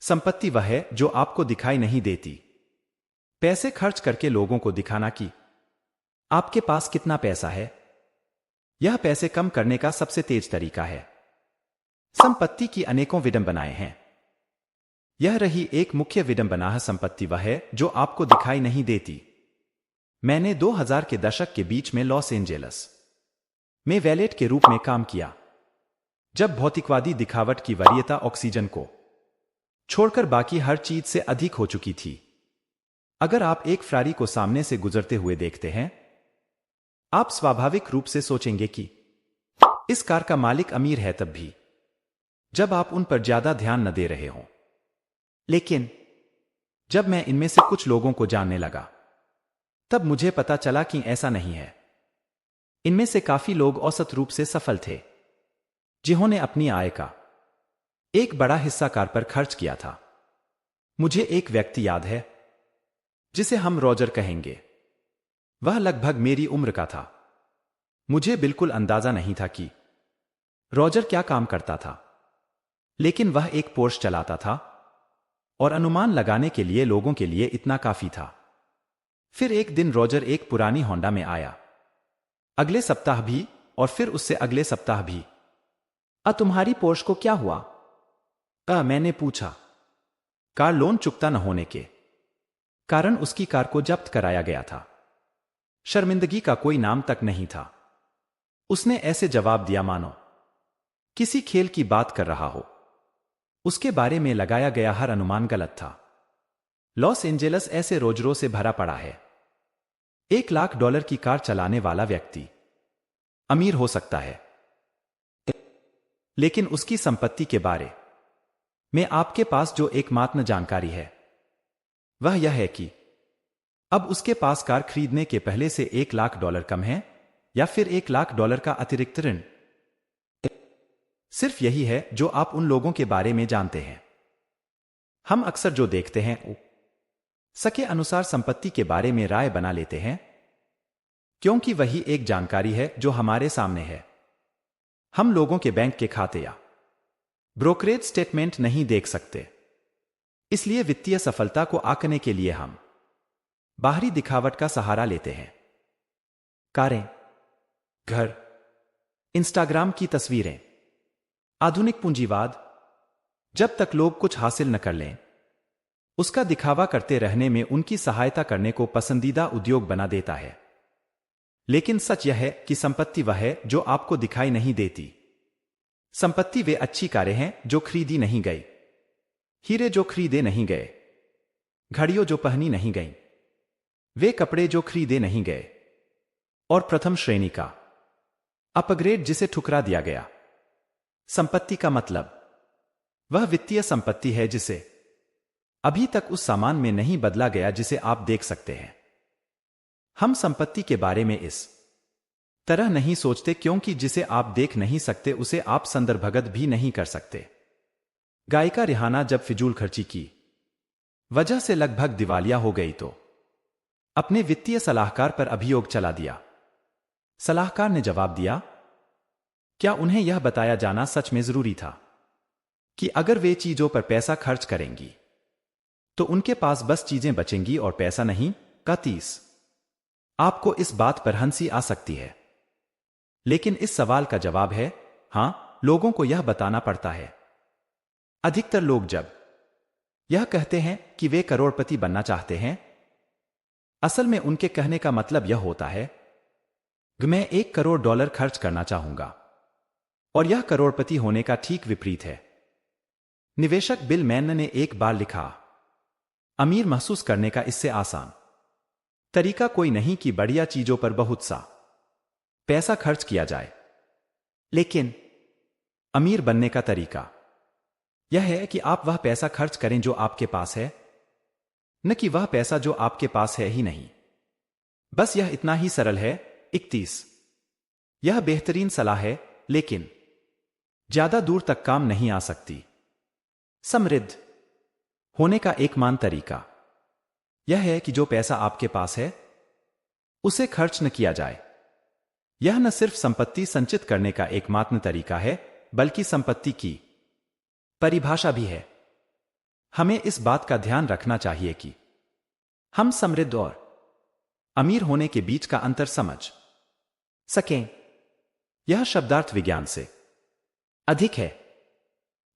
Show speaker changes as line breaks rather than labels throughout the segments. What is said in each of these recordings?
संपत्ति वह है जो आपको दिखाई नहीं देती। पैसे खर्च करके लोगों को दिखाना कि आपके पास कितना पैसा है, यह पैसे कम करने का सबसे तेज तरीका है। संपत्ति की अनेकों विडंबनाएं हैं। यह रही एक मुख्य विडंबना है, संपत्ति वह है जो आपको दिखाई नहीं देती। मैंने 2000 के दशक के बीच में लॉस एंजेलस में वैलेट के रूप में काम किया, जब भौतिकवादी दिखावट की वरीयता ऑक्सीजन को छोड़कर बाकी हर चीज से अधिक हो चुकी थी। अगर आप एक फेरारी को सामने से गुजरते हुए देखते हैं, आप स्वाभाविक रूप से सोचेंगे कि इस कार का मालिक अमीर है, तब भी जब आप उन पर ज्यादा ध्यान न दे रहे हों। लेकिन जब मैं इनमें से कुछ लोगों को जानने लगा, तब मुझे पता चला कि ऐसा नहीं है। इनमें से काफी लोग औसत रूप से सफल थे, जिन्होंने अपनी आय का एक बड़ा हिस्सा कार पर खर्च किया था। मुझे एक व्यक्ति याद है जिसे हम रॉजर कहेंगे। वह लगभग मेरी उम्र का था। मुझे बिल्कुल अंदाजा नहीं था कि रॉजर क्या काम करता था, लेकिन वह एक पोर्श चलाता था और अनुमान लगाने के लिए लोगों के लिए इतना काफी था। फिर एक दिन रॉजर एक पुरानी होंडा में आया, अगले सप्ताह भी, और फिर उससे अगले सप्ताह भी। तुम्हारी पोर्श को क्या हुआ? मैंने पूछा। कार लोन चुकता न होने के कारण उसकी कार को जब्त कराया गया था। शर्मिंदगी का कोई नाम तक नहीं था। उसने ऐसे जवाब दिया मानो किसी खेल की बात कर रहा हो। उसके बारे में लगाया गया हर अनुमान गलत था। लॉस एंजेलस ऐसे रोजरों से भरा पड़ा है। $1,00,000 की कार चलाने वाला व्यक्ति अमीर हो सकता है, लेकिन उसकी संपत्ति के बारे में आपके पास जो एकमात्र जानकारी है वह यह है कि अब उसके पास कार खरीदने के पहले से $1,00,000 कम है, या फिर $1,00,000 का अतिरिक्त ऋण। सिर्फ यही है जो आप उन लोगों के बारे में जानते हैं। हम अक्सर जो देखते हैं सके अनुसार संपत्ति के बारे में राय बना लेते हैं, क्योंकि वही एक जानकारी है जो हमारे सामने है। हम लोगों के बैंक के खाते या ब्रोकरेज स्टेटमेंट नहीं देख सकते। इसलिए वित्तीय सफलता को आंकने के लिए हम बाहरी दिखावट का सहारा लेते हैं। कारें, घर, इंस्टाग्राम की तस्वीरें। आधुनिक पूंजीवाद जब तक लोग कुछ हासिल न कर लें, उसका दिखावा करते रहने में उनकी सहायता करने को पसंदीदा उद्योग बना देता है। लेकिन सच यह है कि संपत्ति वह है जो आपको दिखाई नहीं देती। संपत्ति वे अच्छी कारें हैं जो खरीदी नहीं गई, हीरे जो खरीदे नहीं गए, घड़ियों जो पहनी नहीं गईं, वे कपड़े जो खरीदे नहीं गए, और प्रथम श्रेणी का अपग्रेड जिसे ठुकरा दिया गया। संपत्ति का मतलब वह वित्तीय संपत्ति है जिसे अभी तक उस सामान में नहीं बदला गया जिसे आप देख सकते हैं। हम संपत्ति के बारे में इस तरह नहीं सोचते क्योंकि जिसे आप देख नहीं सकते उसे आप संदर्भगत भी नहीं कर सकते। गायिका रिहाना जब फिजूल खर्ची की वजह से लगभग दिवालिया हो गई तो अपने वित्तीय सलाहकार पर अभियोग चला दिया। सलाहकार ने जवाब दिया, क्या उन्हें यह बताया जाना सच में जरूरी था कि अगर वे चीजों पर पैसा खर्च करेंगी तो उनके पास बस चीजें बचेंगी और पैसा नहीं? का 30। आपको इस बात पर हंसी आ सकती है, लेकिन इस सवाल का जवाब है हां, लोगों को यह बताना पड़ता है। अधिकतर लोग जब यह कहते हैं कि वे करोड़पति बनना चाहते हैं, असल में उनके कहने का मतलब यह होता है कि मैं $1 करोड़ खर्च करना चाहूंगा, और यह करोड़पति होने का ठीक विपरीत है। निवेशक बिल मैन ने एक बार लिखा, अमीर महसूस करने का इससे आसान तरीका कोई नहीं कि बढ़िया चीजों पर बहुत सा पैसा खर्च किया जाए, लेकिन अमीर बनने का तरीका यह है कि आप वह पैसा खर्च करें जो आपके पास है, न कि वह पैसा जो आपके पास है ही नहीं। बस यह इतना ही सरल है। 31। यह बेहतरीन सलाह है, लेकिन ज्यादा दूर तक काम नहीं आ सकती। समृद्ध होने का एकमात्र तरीका यह है कि जो पैसा आपके पास है उसे खर्च न किया जाए। यह न सिर्फ संपत्ति संचित करने का एकमात्र तरीका है, बल्कि संपत्ति की परिभाषा भी है। हमें इस बात का ध्यान रखना चाहिए कि हम समृद्ध और अमीर होने के बीच का अंतर समझ सकें। यह शब्दार्थ विज्ञान से अधिक है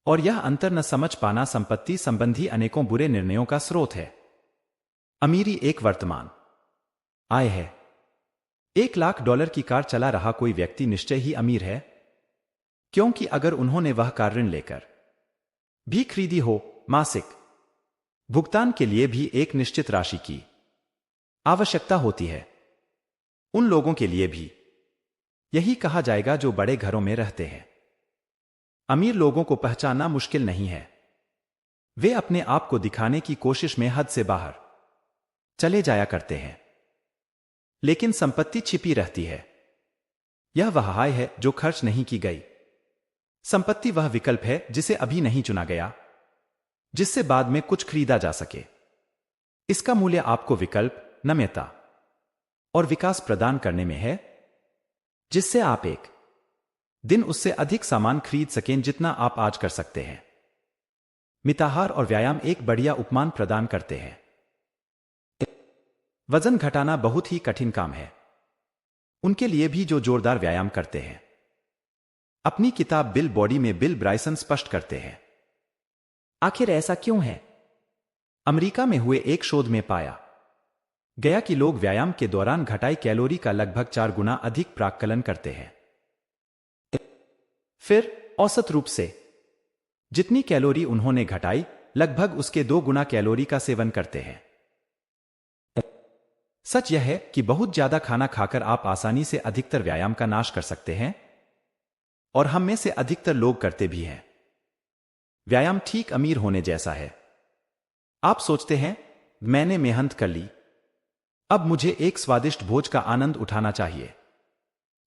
और यह अंतर न समझ पाना संपत्ति संबंधी अनेकों बुरे निर्णयों का स्रोत है। अमीरी एक वर्तमान आय है। $1,00,000 की कार चला रहा कोई व्यक्ति निश्चय ही अमीर है, क्योंकि अगर उन्होंने वह कार ऋण लेकर भी खरीदी हो, मासिक भुगतान के लिए भी एक निश्चित राशि की आवश्यकता होती है। उन लोगों के लिए भी यही कहा जाएगा जो बड़े घरों में रहते हैं। अमीर लोगों को पहचानना मुश्किल नहीं है। वे अपने आप को दिखाने की कोशिश में हद से बाहर चले जाया करते हैं, लेकिन संपत्ति छिपी रहती है। यह वह आय है जो खर्च नहीं की गई। संपत्ति वह विकल्प है जिसे अभी नहीं चुना गया, जिससे बाद में कुछ खरीदा जा सके। इसका मूल्य आपको विकल्प, नम्यता और विकास प्रदान करने में है, जिससे आप एक दिन उससे अधिक सामान खरीद सकें जितना आप आज कर सकते हैं। मिताहार और व्यायाम एक बढ़िया उपमान प्रदान करते हैं। वजन घटाना बहुत ही कठिन काम है उनके लिए भी जो जोरदार व्यायाम करते हैं। अपनी किताब बिल बॉडी में बिल ब्राइसन स्पष्ट करते हैं। आखिर ऐसा क्यों है? अमेरिका में हुए एक शोध में पाया गया कि लोग व्यायाम के दौरान घटाई कैलोरी का लगभग 4 गुना अधिक प्राक्कलन करते हैं। फिर औसत रूप से जितनी कैलोरी उन्होंने घटाई, लगभग उसके 2 गुना कैलोरी का सेवन करते हैं। सच यह है कि बहुत ज्यादा खाना खाकर आप आसानी से अधिकतर व्यायाम का नाश कर सकते हैं, और हम में से अधिकतर लोग करते भी हैं। व्यायाम ठीक अमीर होने जैसा है। आप सोचते हैं, मैंने मेहनत कर ली, अब मुझे एक स्वादिष्ट भोज का आनंद उठाना चाहिए।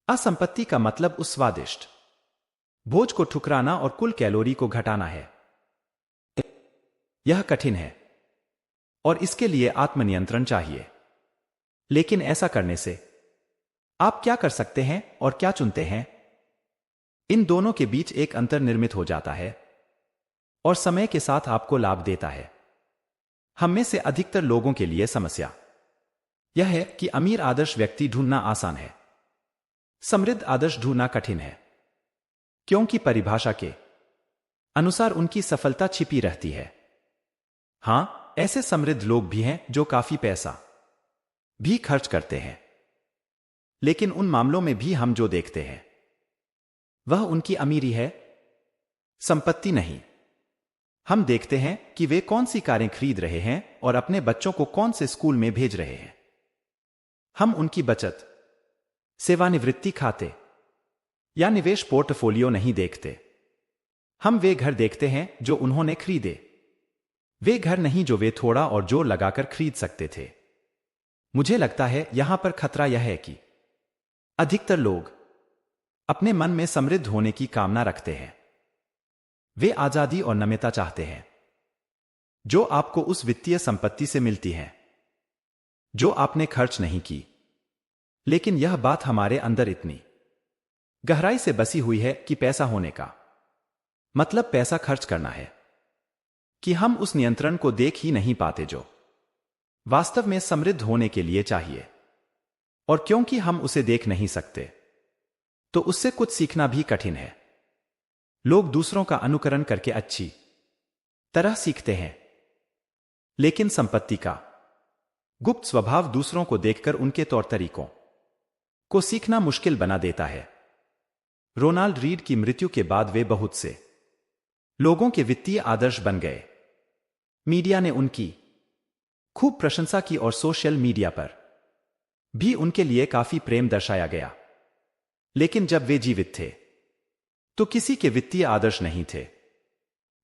असंपत्ति का मतलब उस स्वादिष्ट भोज को ठुकराना और कुल कैलोरी को घटाना है। यह कठिन है और इसके लिए आत्मनियंत्रण चाहिए। लेकिन ऐसा करने से आप क्या कर सकते हैं और क्या चुनते हैं, इन दोनों के बीच एक अंतर निर्मित हो जाता है और समय के साथ आपको लाभ देता है। हम में से अधिकतर लोगों के लिए समस्या यह है कि अमीर आदर्श व्यक्ति ढूंढना आसान है, समृद्ध आदर्श ढूंढना कठिन है, क्योंकि परिभाषा के अनुसार उनकी सफलता छिपी रहती है। हां, ऐसे समृद्ध लोग भी हैं जो काफी पैसा भी खर्च करते हैं, लेकिन उन मामलों में भी हम जो देखते हैं वह उनकी अमीरी है, संपत्ति नहीं। हम देखते हैं कि वे कौन सी कारें खरीद रहे हैं और अपने बच्चों को कौन से स्कूल में भेज रहे हैं। हम उनकी बचत, सेवानिवृत्ति खाते या निवेश पोर्टफोलियो नहीं देखते। हम वे घर देखते हैं जो उन्होंने खरीदे, वे घर नहीं जो वे थोड़ा और जोर लगाकर खरीद सकते थे। मुझे लगता है यहां पर खतरा यह है कि अधिकतर लोग अपने मन में समृद्ध होने की कामना रखते हैं। वे आजादी और नम्यता चाहते हैं जो आपको उस वित्तीय संपत्ति से मिलती है जो आपने खर्च नहीं की। लेकिन यह बात हमारे अंदर इतनी गहराई से बसी हुई है कि पैसा होने का मतलब पैसा खर्च करना है कि हम उस नियंत्रण को देख ही नहीं पाते जो वास्तव में समृद्ध होने के लिए चाहिए। और क्योंकि हम उसे देख नहीं सकते, तो उससे कुछ सीखना भी कठिन है। लोग दूसरों का अनुकरण करके अच्छी तरह सीखते हैं, लेकिन संपत्ति का गुप्त स्वभाव दूसरों को देखकर उनके तौर तरीकों को सीखना मुश्किल बना देता है। रोनाल्ड रीड की मृत्यु के बाद वे बहुत से लोगों के वित्तीय आदर्श बन गए। मीडिया ने उनकी खूब प्रशंसा की और सोशल मीडिया पर भी उनके लिए काफी प्रेम दर्शाया गया। लेकिन जब वे जीवित थे तो किसी के वित्तीय आदर्श नहीं थे,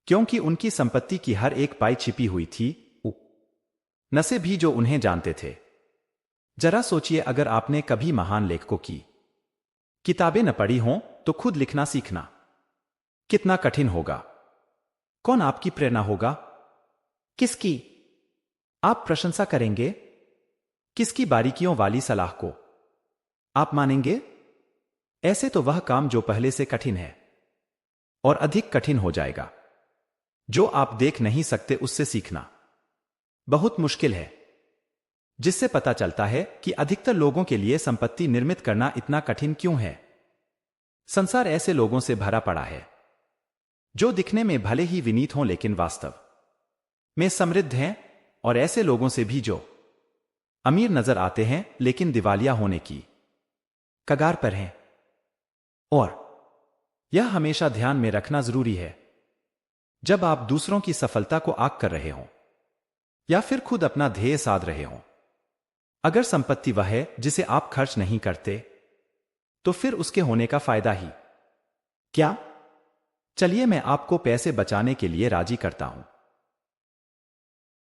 क्योंकि उनकी संपत्ति की हर एक पाई छिपी हुई थी, नशे भी जो उन्हें जानते थे। जरा सोचिए, अगर आपने कभी महान लेखकों की किताबें न पढ़ी हों तो खुद लिखना सीखना कितना कठिन होगा। कौन आपकी प्रेरणा होगा? किसकी आप प्रशंसा करेंगे? किसकी बारीकियों वाली सलाह को आप मानेंगे? ऐसे तो वह काम जो पहले से कठिन है और अधिक कठिन हो जाएगा। जो आप देख नहीं सकते उससे सीखना बहुत मुश्किल है, जिससे पता चलता है कि अधिकतर लोगों के लिए संपत्ति निर्मित करना इतना कठिन क्यों है। संसार ऐसे लोगों से भरा पड़ा है जो दिखने में भले ही विनीत हों लेकिन वास्तव में समृद्ध हैं, और ऐसे लोगों से भी जो अमीर नजर आते हैं लेकिन दिवालिया होने की कगार पर हैं। और यह हमेशा ध्यान में रखना जरूरी है जब आप दूसरों की सफलता को आंक कर रहे हों या फिर खुद अपना ध्येय साध रहे हों। अगर संपत्ति वह है जिसे आप खर्च नहीं करते तो फिर उसके होने का फायदा ही क्या। चलिए मैं आपको पैसे बचाने के लिए राजी करता हूं।